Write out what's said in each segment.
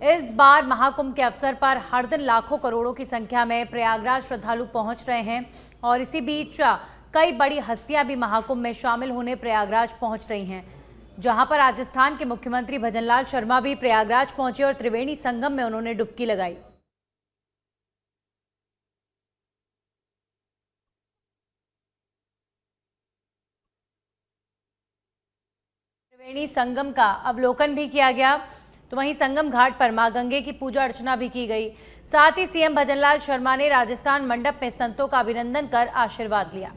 इस बार महाकुंभ के अवसर पर हर दिन लाखों करोड़ों की संख्या में प्रयागराज श्रद्धालु पहुंच रहे हैं और इसी बीच कई बड़ी हस्तियां भी महाकुंभ में शामिल होने प्रयागराज पहुंच रही हैं, जहां पर राजस्थान के मुख्यमंत्री भजनलाल शर्मा भी प्रयागराज पहुंचे और त्रिवेणी संगम में उन्होंने डुबकी लगाई। त्रिवेणी संगम का अवलोकन भी किया गया, तो वहीं संगम घाट पर मां गंगे की पूजा अर्चना भी की गई। साथ ही सीएम भजनलाल शर्मा ने राजस्थान मंडप में संतों का अभिनंदन कर आशीर्वाद लिया।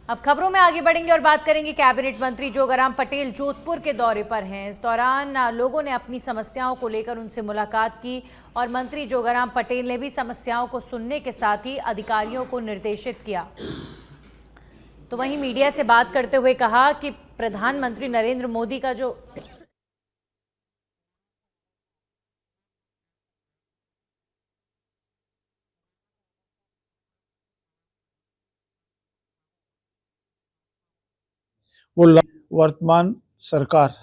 अब खबरों में आगे बढ़ेंगे और बात करेंगे। कैबिनेट मंत्री जोगाराम पटेल जोधपुर के दौरे पर हैं। इस दौरान लोगों ने अपनी समस्याओं को लेकर उनसे मुलाकात की और मंत्री जोगाराम पटेल ने भी समस्याओं को सुनने के साथ ही अधिकारियों को निर्देशित किया। तो वहीं मीडिया से बात करते हुए कहा कि प्रधानमंत्री नरेंद्र मोदी का जो वो वर्तमान सरकार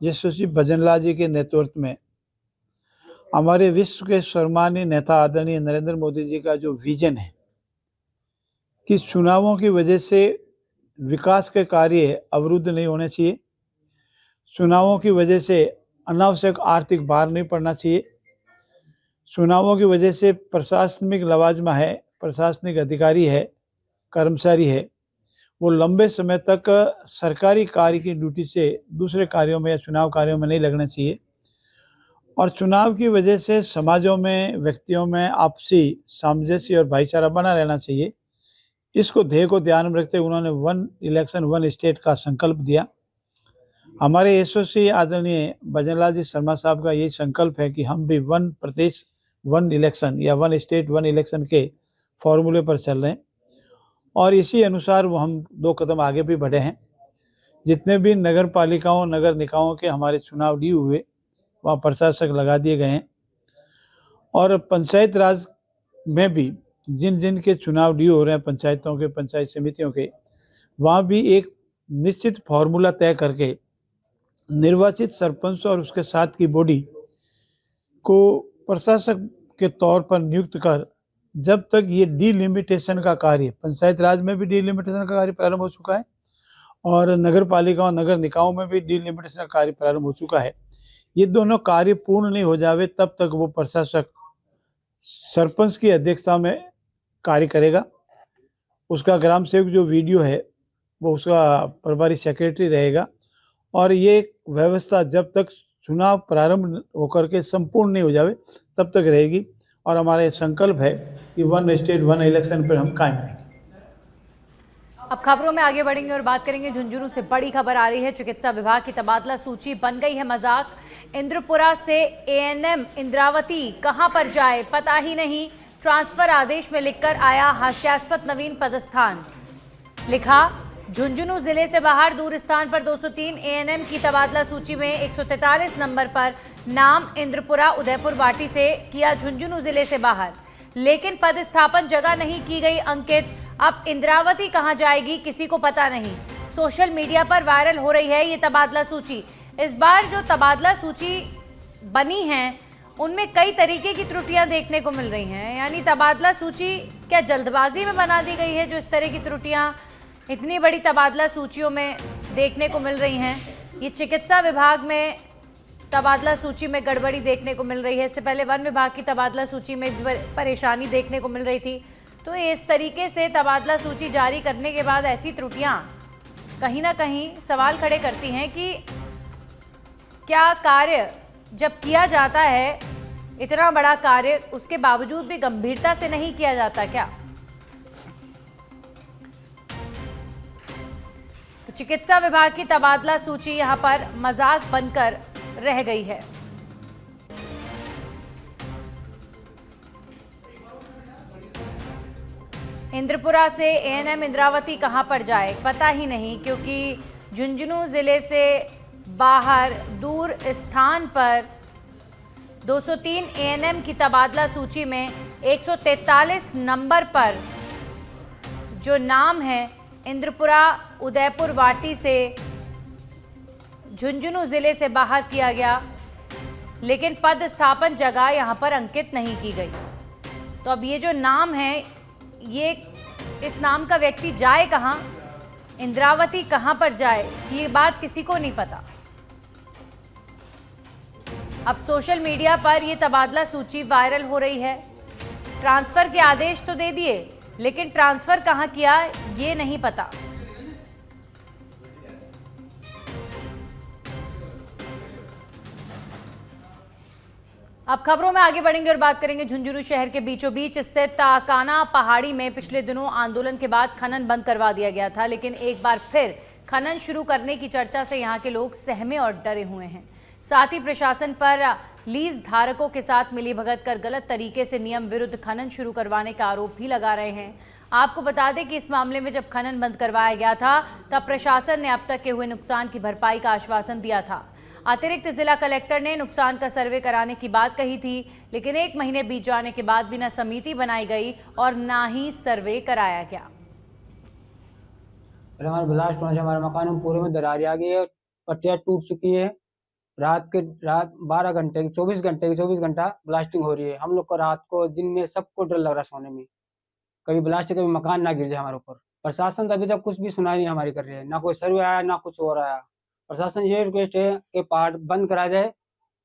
यशस्वी भजनलाल जी के नेतृत्व में हमारे विश्व के सम्मानीय नेता आदरणीय नरेंद्र मोदी जी का जो विजन है कि चुनावों की वजह से विकास के कार्य अवरुद्ध नहीं होने चाहिए, चुनावों की वजह से अनावश्यक आर्थिक भार नहीं पड़ना चाहिए, चुनावों की वजह से प्रशासनिक लवाजमा है, प्रशासनिक अधिकारी है, कर्मचारी है, वो लंबे समय तक सरकारी कार्य की ड्यूटी से दूसरे कार्यों में या चुनाव कार्यों में नहीं लगना चाहिए और चुनाव की वजह से समाजों में, व्यक्तियों में आपसी सामंजस्य और भाईचारा बना रहना चाहिए। इसको ध्येय को ध्यान में रखते उन्होंने 1 इलेक्शन 1 स्टेट का संकल्प दिया। हमारे यशस्वी आदरणीय भजनलाल जी शर्मा साहब का यही संकल्प है कि हम भी 1 प्रदेश 1 इलेक्शन या 1 स्टेट 1 इलेक्शन के फॉर्मूले पर चल रहे हैं और इसी अनुसार वो हम 2 कदम आगे भी बढ़े हैं। जितने भी नगर पालिकाओं, नगर निकायों के हमारे चुनाव ड्यू हुए वहाँ प्रशासक लगा दिए गए हैं और पंचायत राज में भी जिन जिन के चुनाव ड्यू हो रहे हैं, पंचायतों के, पंचायत समितियों के, वहाँ भी एक निश्चित फॉर्मूला तय करके निर्वाचित सरपंच और उसके साथ की बॉडी को प्रशासक के तौर पर नियुक्त कर जब तक ये डिलिमिटेशन का कार्य, पंचायत राज में भी डिलिमिटेशन का कार्य प्रारंभ हो चुका है और नगर पालिकाओं, नगर निकायों में भी डिलिमिटेशन का कार्य प्रारंभ हो चुका है, ये दोनों कार्य पूर्ण नहीं हो जावे तब तक वो प्रशासक सरपंच की अध्यक्षता में कार्य करेगा। उसका ग्राम सेवक जो वीडियो है वो उसका प्रभारी सेक्रेटरी रहेगा और ये व्यवस्था जब तक चुनाव प्रारंभ होकर के संपूर्ण नहीं हो जावे तब तक रहेगी और हमारा संकल्प है कि 1 स्टेट 1 इलेक्शन पर हम कायम रहेंगे। अब खबरों में आगे बढ़ेंगे और बात करेंगे। झुंझुनू से बड़ी खबर आ रही है। चिकित्सा विभाग की तबादला सूची बन गई है मजाक। इंद्रपुरा से एएनएम इंद्रावती कहां पर जाए पता ही नहीं, ट्रांसफर आदेश में लिखकर आया हास्यास्पद नवीन पदस्थान। लिखा, झुंझुनू जिले से बाहर दूर स्थान पर 203 एएनएम की तबादला सूची में 143 नंबर पर नाम इंद्रपुरा उदयपुर वाटी से किया झुंझुनू जिले से बाहर, लेकिन पदस्थापन जगह नहीं की गई अंकित। अब इंद्रावती कहां जाएगी किसी को पता नहीं। सोशल मीडिया पर वायरल हो रही है ये तबादला सूची। इस बार जो तबादला सूची बनी है उनमें कई तरीके की त्रुटियां देखने को मिल रही हैं। यानी तबादला सूची क्या जल्दबाजी में बना दी गई है जो इस तरह की त्रुटियां इतनी बड़ी तबादला सूचियों में देखने को मिल रही हैं। ये चिकित्सा विभाग में तबादला सूची में गड़बड़ी देखने को मिल रही है। इससे पहले वन विभाग की तबादला सूची में परेशानी देखने को मिल रही थी। तो इस तरीके से तबादला सूची जारी करने के बाद ऐसी त्रुटियां कहीं ना कहीं सवाल खड़े करती हैं कि क्या कार्य जब किया जाता है, इतना बड़ा कार्य, उसके बावजूद भी गंभीरता से नहीं किया जाता क्या? तो चिकित्सा विभाग की तबादला सूची यहां पर मजाक बनकर रह गई है। इंद्रपुरा से एएनएम इंद्रावती कहां पर जाए पता ही नहीं, क्योंकि झुंझुनू जिले से बाहर दूर स्थान पर 203 एएनएम की तबादला सूची में 143 नंबर पर जो नाम है इंद्रपुरा उदयपुर वाटी से झुंझुनू जिले से बाहर किया गया, लेकिन पद स्थापन जगह यहां पर अंकित नहीं की गई। तो अब ये जो नाम है, ये इस नाम का व्यक्ति जाए कहां, इंद्रावती कहां पर जाए, ये बात किसी को नहीं पता। अब सोशल मीडिया पर यह तबादला सूची वायरल हो रही है। ट्रांसफर के आदेश तो दे दिए, लेकिन ट्रांसफर कहां किया ये नहीं पता। अब खबरों में आगे बढ़ेंगे और बात करेंगे झुंझुनू शहर के बीचों बीच स्थित काना पहाड़ी में पिछले दिनों आंदोलन के बाद खनन बंद करवा दिया गया था, लेकिन एक बार फिर खनन शुरू करने की चर्चा से यहां के लोग सहमे और डरे हुए हैं। साथ ही प्रशासन पर लीज धारकों के साथ मिलीभगत कर गलत तरीके से नियम विरुद्ध खनन शुरू करवाने का आरोप भी लगा रहे हैं। आपको बता दें कि इस मामले में जब खनन बंद करवाया गया था, तब प्रशासन ने अब तक के हुए नुकसान की भरपाई का आश्वासन दिया था। अतिरिक्त जिला कलेक्टर ने नुकसान का सर्वे कराने की बात कही थी, लेकिन 1 महीने बीत जाने के बाद भी न समिति बनाई गई और ना ही सर्वे कराया गया। सर, हमारे ब्लास्ट होने से हमारे मकान में पूरे में दरारें आ गई है, पट्टियाँ टूट चुकी है। रात 12 घंटे 24 घंटा ब्लास्टिंग हो रही है। हम लोग को रात को दिन में सबको डर लग रहा है सोने में, कभी ब्लास्ट कभी मकान ना गिर जाए हमारे ऊपर। प्रशासन तो अभी तक कुछ भी सुनाई नहीं हमारी कर रही है, ना कोई सर्वे आया ना कुछ और आया। प्रशासन ये रिक्वेस्ट है कि पहाड़ बंद करा जाए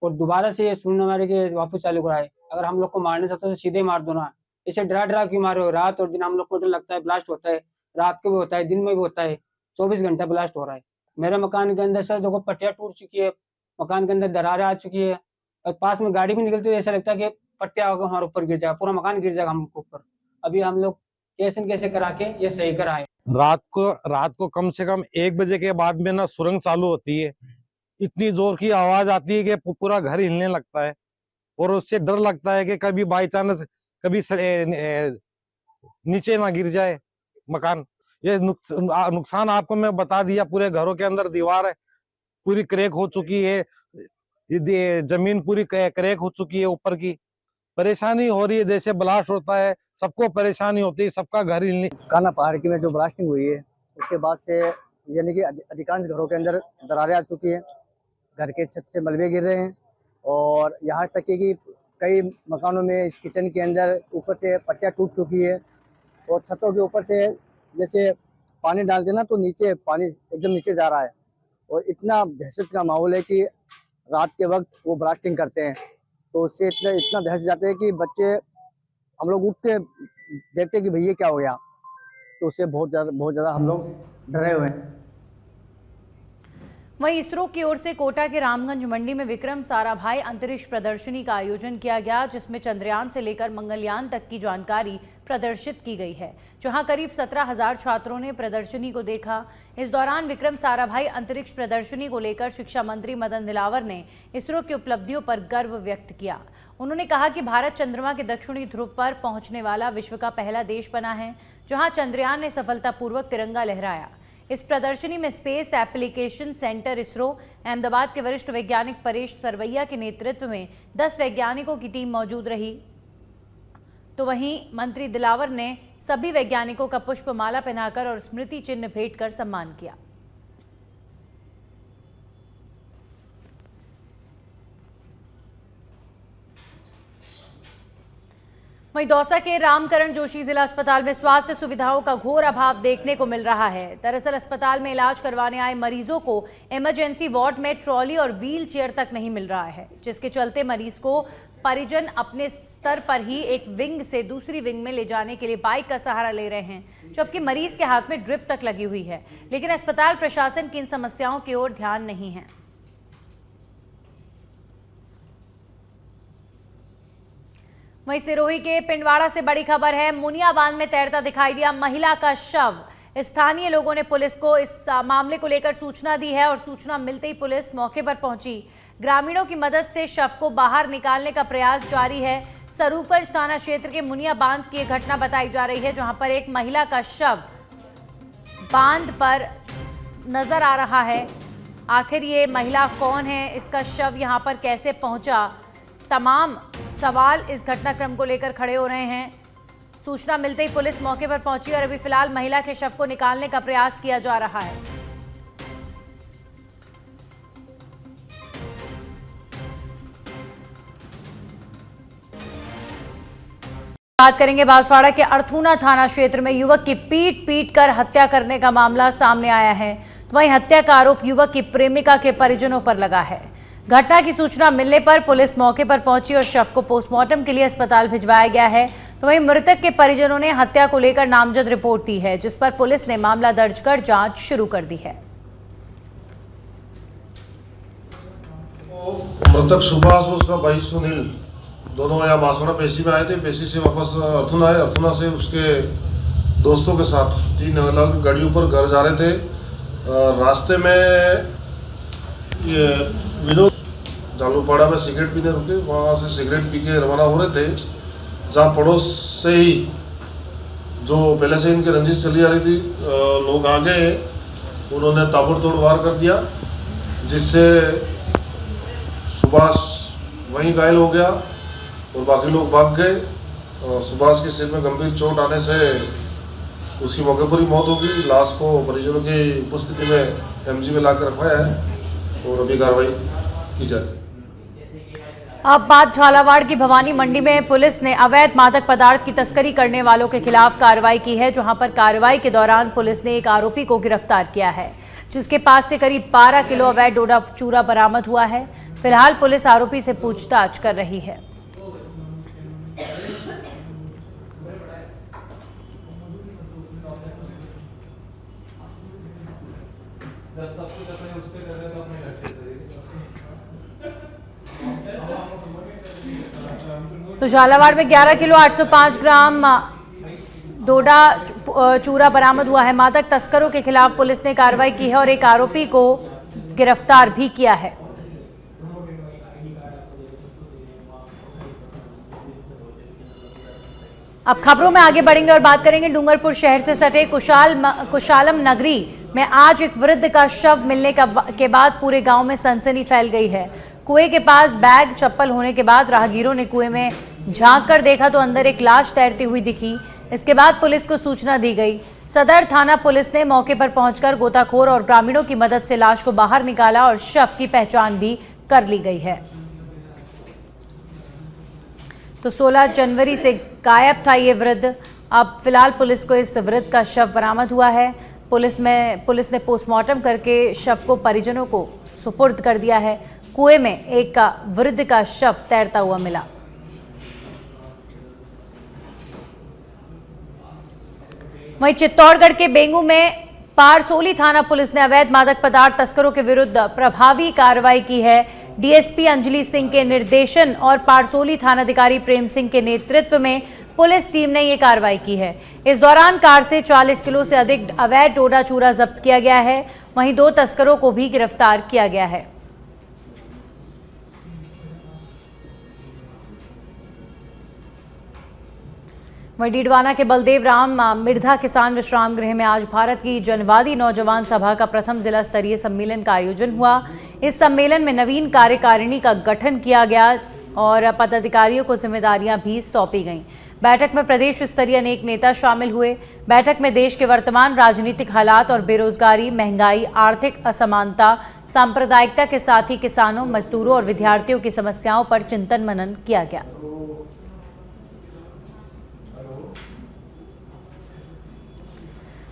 और दोबारा से ये सुनने हमारे के वापस चालू कराए। अगर हम लोग को मारने सकते तो सीधे मार दो ना, इसे डरा क्यों मारे हो। रात और दिन हम लोग को डर लगता है, ब्लास्ट होता है, रात को भी होता है, दिन में भी होता है, 24 घंटा ब्लास्ट हो रहा है। मेरे मकान के अंदर सर देखो पट्टियाँ टूट चुकी है, मकान के अंदर दरारें आ चुकी है और पास में गाड़ी भी निकलती है, ऐसा लगता है कि पट्टियाँ हमारे ऊपर गिर जाएगा, पूरा मकान गिर जाएगा हम लोग के ऊपर। अभी हम लोग कैसे करा के ये सही कराए। रात को कम से कम 1 बजे के बाद में ना सुरंग चालू होती है, इतनी जोर की आवाज आती है कि पूरा घर हिलने लगता है और उससे डर लगता है कि कभी बाई चांस कभी नीचे ना गिर जाए मकान। ये नुकसान आपको मैं बता दिया, पूरे घरों के अंदर दीवार है पूरी क्रैक हो चुकी है, जमीन पूरी क्रैक हो चुकी है, ऊपर की परेशानी हो रही है। जैसे ब्लास्ट होता है सबको परेशानी होती है, सबका घर हिलने। काना पहाड़ की में जो ब्लास्टिंग हुई है उसके बाद से यानी कि अधिकांश घरों के अंदर दरारें आ चुकी है, घर के छत से मलबे गिर रहे हैं और यहाँ तक कि कई मकानों में इस किचन के अंदर ऊपर से पट्टियाँ टूट चुकी है और छतों के ऊपर से जैसे पानी डालते ना तो नीचे पानी एकदम नीचे जा रहा है और इतना दहशत का माहौल है कि रात के वक्त वो ब्लास्टिंग करते हैं तो उससे इतना दहशत जाते हैं कि बच्चे हम लोग उठ के देखते हैं कि भैया क्या हो गया, तो उससे बहुत ज़्यादा हम लोग डरे हुए हैं। वहीं इसरो की ओर से कोटा के रामगंज मंडी में विक्रम साराभाई अंतरिक्ष प्रदर्शनी का आयोजन किया गया, जिसमें चंद्रयान से लेकर मंगलयान तक की जानकारी प्रदर्शित की गई है, जहां करीब 17,000 छात्रों ने प्रदर्शनी को देखा। इस दौरान विक्रम साराभाई अंतरिक्ष प्रदर्शनी को लेकर शिक्षा मंत्री मदन दिलावर ने इसरो की उपलब्धियों पर गर्व व्यक्त किया। उन्होंने कहा कि भारत चंद्रमा के दक्षिणी ध्रुव पर पहुंचने वाला विश्व का पहला देश बना है, जहां चंद्रयान ने सफलतापूर्वक तिरंगा लहराया। इस प्रदर्शनी में space application centre ISRO Ahmedabad के वरिष्ठ वैज्ञानिक परेश सरवैया के नेतृत्व में 10 वैज्ञानिकों की टीम मौजूद रही। तो वहीं मंत्री दिलावर ने सभी वैज्ञानिकों का पुष्पमाला पहनाकर और स्मृति चिन्ह भेंट कर सम्मान किया। वहीं दौसा के रामकरण जोशी जिला अस्पताल में स्वास्थ्य सुविधाओं का घोर अभाव देखने को मिल रहा है। दरअसल अस्पताल में इलाज करवाने आए मरीजों को इमरजेंसी वार्ड में ट्रॉली और व्हील चेयर तक नहीं मिल रहा है, जिसके चलते मरीज को परिजन अपने स्तर पर ही एक विंग से दूसरी विंग में ले जाने के लिए बाइक का सहारा ले रहे हैं, जबकि मरीज के हाथ में ड्रिप तक लगी हुई है, लेकिन अस्पताल प्रशासन की इन समस्याओं की ओर ध्यान नहीं है। वहीं सिरोही के पिंडवाड़ा से बड़ी खबर है। मुनिया बांध में तैरता दिखाई दिया महिला का शव। स्थानीय लोगों ने पुलिस को इस मामले को लेकर सूचना दी है और सूचना मिलते ही पुलिस मौके पर पहुंची। ग्रामीणों की मदद से शव को बाहर निकालने का प्रयास जारी है। सरूपगंज थाना क्षेत्र के मुनिया बांध की एक घटना बताई जा रही है, जहां पर एक महिला का शव बांध पर नजर आ रहा है। आखिर ये महिला कौन है, इसका शव यहां पर कैसे पहुंचा, तमाम सवाल इस घटनाक्रम को लेकर खड़े हो रहे हैं। सूचना मिलते ही पुलिस मौके पर पहुंची और अभी फिलहाल महिला के शव को निकालने का प्रयास किया जा रहा है। बात करेंगे बांसवाड़ा के अर्थूना थाना क्षेत्र में युवक की पीट कर हत्या करने का मामला सामने आया है। तो वहीं हत्या का आरोप युवक की प्रेमिका के परिजनों पर लगा है। घटना की सूचना मिलने पर पुलिस मौके पर पहुंची और शव को पोस्टमार्टम के लिए अस्पताल भिजवाया गया है। तो वहीं मृतक के परिजनों ने हत्या को लेकर नामजद रिपोर्ट दी है, जिस पर पुलिस ने मामला दर्ज कर जांच शुरू कर दी है। मृतक सुभाष और उसका भाई सुनील दोनों यहाँ बांसवाड़ा पेशी में आए थे। पेशी से वापस अर्थुना आए। अर्थुना से उसके दोस्तों के साथ 3 अलग गाड़ियों पर घर जा रहे थे। रास्ते में ये विनोद जालूपाड़ा में सिगरेट पीने रुके। वहाँ से सिगरेट पी के रवाना हो रहे थे, जहाँ पड़ोस से ही जो पहले से इनकी रंजिश चली आ रही थी लोग आ गए। उन्होंने ताबड़तोड़ वार कर दिया, जिससे सुभाष वहीं घायल हो गया और बाकी लोग भाग गए। सुभाष के सिर में गंभीर चोट आने से उसकी मौके पर ही मौत हो गई। लाश को परिजनों की उपस्थिति में एमजी में लाकर रखवाया है और अभी कार्रवाई की जा रही है। अब बात झालावाड़ की भवानी मंडी में पुलिस ने अवैध मादक पदार्थ की तस्करी करने वालों के खिलाफ कार्रवाई की है, जहां पर कार्रवाई के दौरान पुलिस ने एक आरोपी को गिरफ्तार किया है, जिसके पास से करीब 12 किलो अवैध डोडा चूरा बरामद हुआ है। फिलहाल पुलिस आरोपी से पूछताछ कर रही है। तो झालावाड़ में 11 किलो 805 ग्राम डोडा चूरा बरामद हुआ है। मादक तस्करों के खिलाफ पुलिस ने कार्रवाई की है और एक आरोपी को गिरफ्तार भी किया है। अब खबरों में आगे बढ़ेंगे और बात करेंगे डूंगरपुर शहर से सटे कुशालम नगरी में आज एक वृद्ध का शव मिलने के बाद पूरे गांव में सनसनी फैल गई है। कुएं के पास बैग चप्पल होने के बाद राहगीरों ने कुएं में झांक कर देखा तो अंदर एक लाश तैरती हुई दिखी। इसके बाद पुलिस को सूचना दी गई। सदर थाना पुलिस ने मौके पर पहुंचकर गोताखोर और ग्रामीणों की मदद से लाश को बाहर निकाला और शव की पहचान भी कर ली गई है। तो 16 जनवरी से गायब था ये वृद्ध। अब फिलहाल पुलिस को इस वृद्ध का शव बरामद हुआ है। पुलिस ने पोस्टमार्टम करके शव को परिजनों को सुपुर्द कर दिया है। कुएं में एक वृद्ध का शव तैरता हुआ मिला। वहीं चित्तौड़गढ़ के बेंगू में पारसोली थाना पुलिस ने अवैध मादक पदार्थ तस्करों के विरुद्ध प्रभावी कार्रवाई की है। डीएसपी अंजलि सिंह के निर्देशन और पारसोली थानाधिकारी प्रेम सिंह के नेतृत्व में पुलिस टीम ने ये कार्रवाई की है। इस दौरान कार से 40 किलो से अधिक अवैध डोडा चूरा जब्त किया गया है। वहीं 2 तस्करों को भी गिरफ्तार किया गया है। वहीं डीडवाना के बलदेव राम मिर्धा किसान विश्राम गृह में आज भारत की जनवादी नौजवान सभा का प्रथम जिला स्तरीय सम्मेलन का आयोजन हुआ। इस सम्मेलन में नवीन कार्यकारिणी का गठन किया गया और पदाधिकारियों को जिम्मेदारियां भी सौंपी गईं। बैठक में प्रदेश स्तरीय अनेक नेता शामिल हुए। बैठक में देश के वर्तमान राजनीतिक हालात और बेरोजगारी, महंगाई, आर्थिक असमानता, सांप्रदायिकता के साथ ही किसानों, मजदूरों और विद्यार्थियों की समस्याओं पर चिंतन मनन किया गया।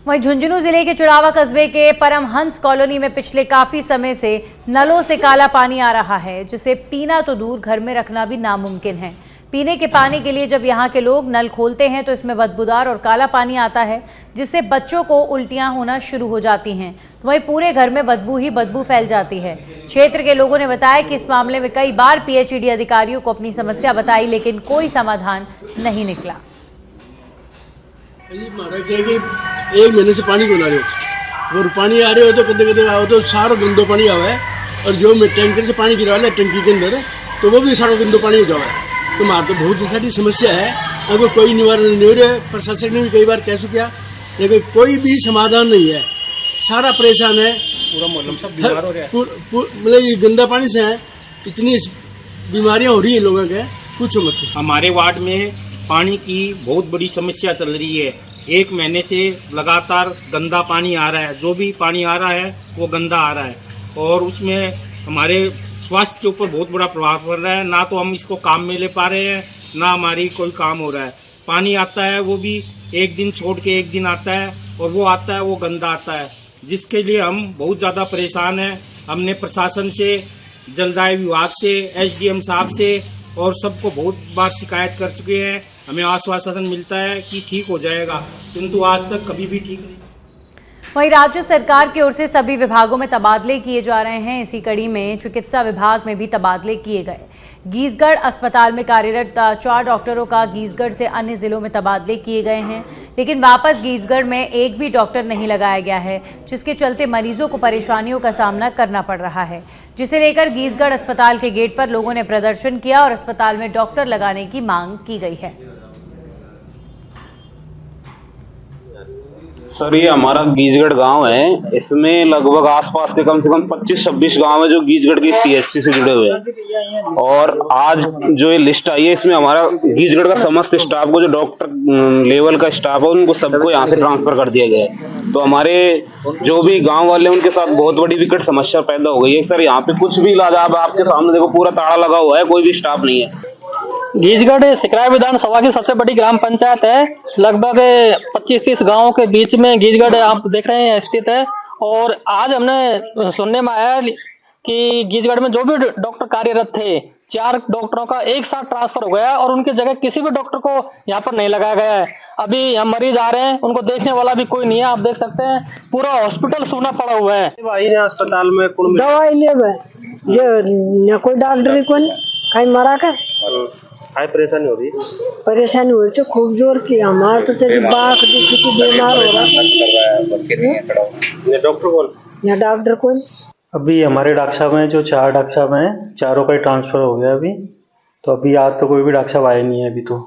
वहीं झुंझुनू जिले के चुरावा कस्बे के परमहंस कॉलोनी में पिछले काफी समय से नलों से काला पानी आ रहा है, जिसे पीना तो दूर घर में रखना भी नामुमकिन है। पीने के पानी के लिए जब यहाँ के लोग नल खोलते हैं तो इसमें बदबूदार और काला पानी आता है, जिससे बच्चों को उल्टियां होना शुरू हो जाती हैं। तो वहीं पूरे घर में बदबू ही बदबू फैल जाती है। क्षेत्र के लोगों ने बताया कि इस मामले में कई बार पीएचईडी अधिकारियों को अपनी समस्या बताई, लेकिन कोई समाधान नहीं निकला। महाराज कि 1 महीने से पानी को ला रहे हो और पानी आ रहे हो तो कदे आओ तो सारा गंदो पानी आवा है, और जो मैं टैंकर से पानी गिरा है टंकी के अंदर तो वो भी सारा गंदो पानी हो जावा है। तो हमारे तो बहुत सारी समस्या है, अगर कोई निवारण नहीं हो रहा है। प्रशासन ने भी कई बार कह चुका, लेकिन कोई भी समाधान नहीं है। सारा परेशान है, पूरा मोहल्ला सब बीमार हो रहा है। मतलब ये गंदा पानी से है, इतनी बीमारियां हो रही है लोगों के, कुछ मत। हमारे वार्ड में पानी की बहुत बड़ी समस्या चल रही है। 1 महीने से लगातार गंदा पानी आ रहा है, जो भी पानी आ रहा है वो गंदा आ रहा है और उसमें हमारे स्वास्थ्य के ऊपर बहुत बड़ा प्रभाव पड़ रहा है। ना तो हम इसको काम में ले पा रहे हैं, ना हमारी कोई काम हो रहा है। पानी आता है वो भी एक दिन छोड़ के एक दिन आता है और वो आता है वो गंदा आता है, जिसके लिए हम बहुत ज़्यादा परेशान हैं। हमने प्रशासन से, जलदाय विभाग से, SDM साहब से और सबको बहुत बार शिकायत कर चुके हैं। हमें आश्वासन मिलता है कि ठीक हो जाएगा, किंतु आज तक कभी भी ठीक नहीं। वहीं राज्य सरकार की ओर से सभी विभागों में तबादले किए जा रहे हैं। इसी कड़ी में चिकित्सा विभाग में भी तबादले किए गए। गीसगढ़ अस्पताल में कार्यरत 4 डॉक्टरों का गीसगढ़ से अन्य जिलों में तबादले किए गए हैं, लेकिन वापस गीसगढ़ में एक भी डॉक्टर नहीं लगाया गया है, जिसके चलते मरीजों को परेशानियों का सामना करना पड़ रहा है, जिसे लेकर गीसगढ़ अस्पताल के गेट पर लोगों ने प्रदर्शन किया और अस्पताल में डॉक्टर लगाने की मांग की गई है। सर, ये हमारा गीजगढ़ गांव है। इसमें लगभग आसपास के कम से कम 25-26 गांव है जो गीजगढ़ की CHC से जुड़े हुए हैं। और आज जो ये लिस्ट आई है, इसमें हमारा गीजगढ़ का समस्त स्टाफ को, जो डॉक्टर लेवल का स्टाफ है, उनको सबको यहाँ से ट्रांसफर कर दिया गया है। तो हमारे जो भी गाँव वाले उनके साथ बहुत बड़ी विकट समस्या पैदा हो गई है। सर, यहाँ पे कुछ भी इलाज, आप आपके सामने देखो, पूरा ताला लगा हुआ है, कोई भी स्टाफ नहीं है। गीजगढ़ सिकराय विधानसभा की सबसे बड़ी ग्राम पंचायत है। लगभग 25-30 गांवों के बीच में गीजगढ़ आप देख रहे हैं स्थित है। और आज हमने सुनने में आया कि गीजगढ़ में जो भी डॉक्टर कार्यरत थे, 4 डॉक्टरों का एक साथ ट्रांसफर हो गया और उनकी जगह किसी भी डॉक्टर को यहाँ पर नहीं लगाया गया है। अभी यहाँ मरीज आ रहे हैं, उनको देखने वाला भी कोई नहीं है। आप देख सकते हैं पूरा हॉस्पिटल सूना पड़ा हुआ है। भाई ने अस्पताल में दवाई ले कोई डॉक्टर कौन कहीं मरा का परेशानी हो रही परेशानी हो रही खूब जोर की। हमारा तो बाघ बीमार हो रहा है। डॉक्टर कौन? यहाँ डॉक्टर कौन? अभी हमारे डॉक्टर साहब हैं, जो 4 डॉक्टर साहब हैं, चारों का ही ट्रांसफर हो गया अभी। तो अभी आज तो कोई भी डॉक्टर साहब आए नहीं है। अभी तो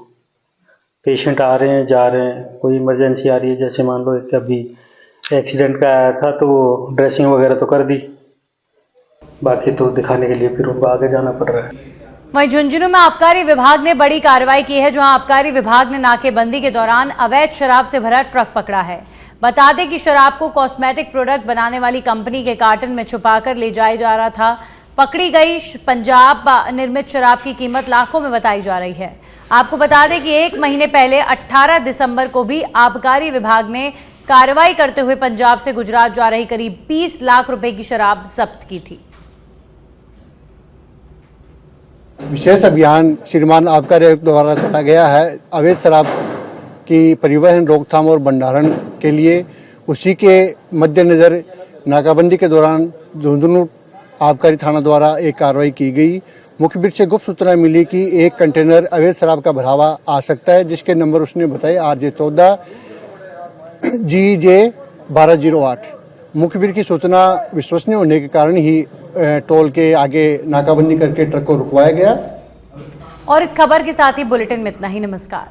पेशेंट आ रहे हैं, जा रहे हैं, कोई इमरजेंसी आ रही है, जैसे मान लो एक अभी एक्सीडेंट का आया था तो ड्रेसिंग वगैरह तो कर दी, बाकी तो दिखाने के लिए फिर उनको आगे जाना पड़ रहा है। वहीं झुंझुनू में आबकारी विभाग ने बड़ी कार्रवाई की है, जहां आबकारी विभाग ने नाकेबंदी के दौरान अवैध शराब से भरा ट्रक पकड़ा है। बता दें कि शराब को कॉस्मेटिक प्रोडक्ट बनाने वाली कंपनी के कार्टन में छुपाकर ले जाया जा रहा था। पकड़ी गई पंजाब निर्मित शराब की कीमत लाखों में बताई जा रही है। आपको बता दें कि 1 महीने पहले 18 दिसंबर को भी आबकारी विभाग ने कार्रवाई करते हुए पंजाब से गुजरात जा रही करीब 20 लाख रुपए की शराब जब्त की थी। विशेष अभियान श्रीमान आबकारी आयुक्त द्वारा चलाया गया है अवैध शराब की परिवहन, रोकथाम और भंडारण के लिए। उसी के मद्देनज़र नाकाबंदी के दौरान झुंझुनू आबकारी थाना द्वारा एक कार्रवाई की गई। मुखबिर से गुप्त सूचना मिली कि एक कंटेनर अवैध शराब का भरा हुआ आ सकता है, जिसके नंबर उसने बताए RJ14 GJ 1208। मुखबिर की सूचना विश्वसनीय होने के कारण ही टोल के आगे नाकाबंदी करके ट्रक को रुकवाया गया। और इस खबर के साथ ही बुलेटिन में इतना ही। नमस्कार।